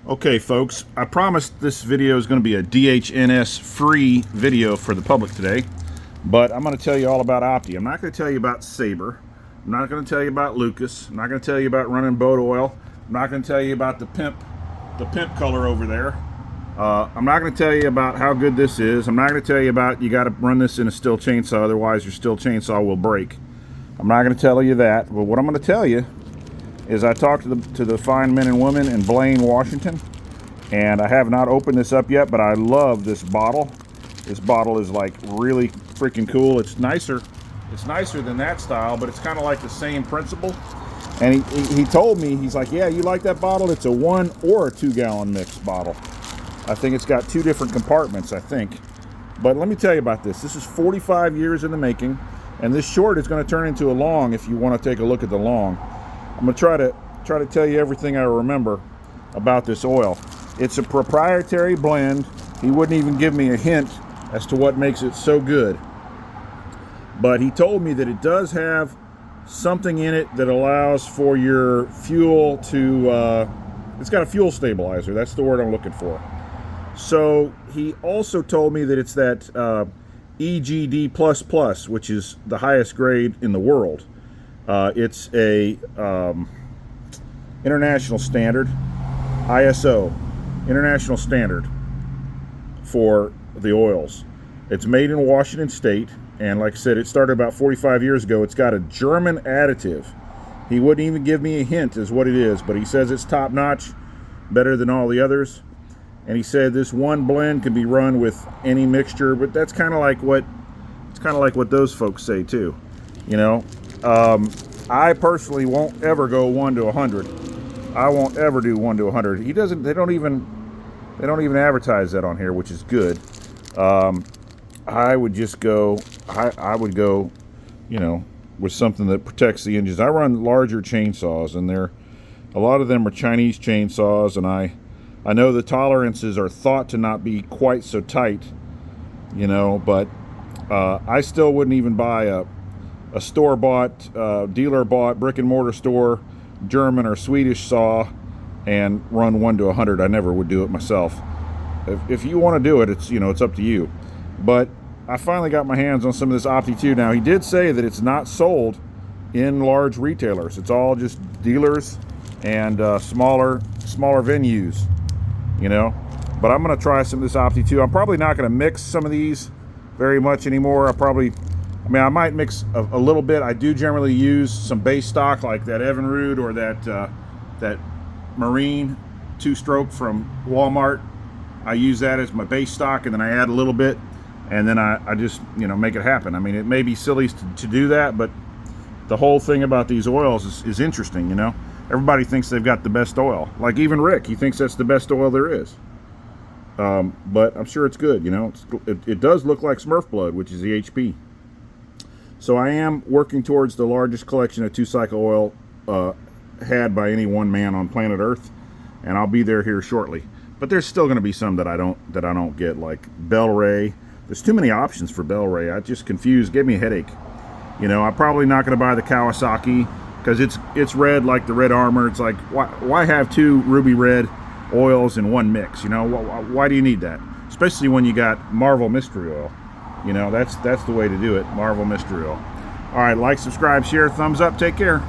Okay folks, I promised this video is going to be a DHNS free video for the public today, but I'm going to tell you all about Opti. I'm not going to tell you about Sabre. I'm not going to tell you about Lucas. I'm not going to tell you about running boat oil. I'm not going to tell you about the pimp color over there. I'm not going to tell you about how good this is. I'm not going to tell you about you got to run this in a steel chainsaw, otherwise your steel chainsaw will break. I'm not going to tell you that, but what I'm going to tell you is I talked to the fine men and women in Blaine, Washington, and I have not opened this up yet, but I love this bottle. This bottle is like really freaking cool. It's nicer than that style, but it's kind of like the same principle. And he told me, he's like, yeah, you like that bottle? It's a 1 or a 2 gallon mix bottle. I think it's got 2 different compartments, I think. But let me tell you about this. This is 45 years in the making, and this short is going to turn into a long if you want to take a look at the long. I'm going to try to tell you everything I remember about this oil. It's a proprietary blend. He wouldn't even give me a hint as to what makes it so good. But he told me that it does have something in it that allows for your fuel to, it's got a fuel stabilizer. That's the word I'm looking for. So he also told me that it's that EGD++, which is the highest grade in the world. It's a international standard, ISO, international standard for the oils. It's made in Washington State, and like I said, it started about 45 years ago. It's got a German additive. He wouldn't even give me a hint as what it is, but he says it's top notch, better than all the others. And he said this one blend can be run with any mixture, but that's kind of like what those folks say too, you know. I personally won't ever go 1 to 100. I won't ever do 1 to 100. He doesn't. They don't even advertise that on here, which is good. I would just go. I would go, you know, with something that protects the engines. I run larger chainsaws, and a lot of them are Chinese chainsaws, and I know the tolerances are thought to not be quite so tight, you know, but I still wouldn't even buy a store-bought, dealer-bought, brick-and-mortar store, German or Swedish saw and run 1 to 100. I never would do it myself. If you want to do it, it's, you know, it's up to you. But I finally got my hands on some of this Opti 2. Now, he did say that it's not sold in large retailers. It's all just dealers and smaller venues, you know. But I'm going to try some of this Opti 2. I'm probably not going to mix some of these very much anymore. I might mix a little bit. I do generally use some base stock like that Evinrude or that Marine 2-stroke from Walmart. I use that as my base stock, and then I add a little bit, and then I just, you know, make it happen. I mean, it may be silly to do that, but the whole thing about these oils is interesting, you know. Everybody thinks they've got the best oil. Like even Rick, he thinks that's the best oil there is. But I'm sure it's good, you know. It does look like Smurf blood, which is the HP. So I am working towards the largest collection of 2-cycle oil had by any one man on planet Earth, and I'll be there here shortly. But there's still going to be some that I don't get, like Bel-Ray. There's too many options for Bel-Ray. I just confused, gave me a headache. You know, I'm probably not going to buy the Kawasaki because it's red like the Red Armor. It's like, why have 2 ruby red oils in one mix? You know, why do you need that? Especially when you got Marvel Mystery Oil. You know, that's the way to do it. Marvel Mystery Oil. All right, like, subscribe, share, thumbs up. Take care.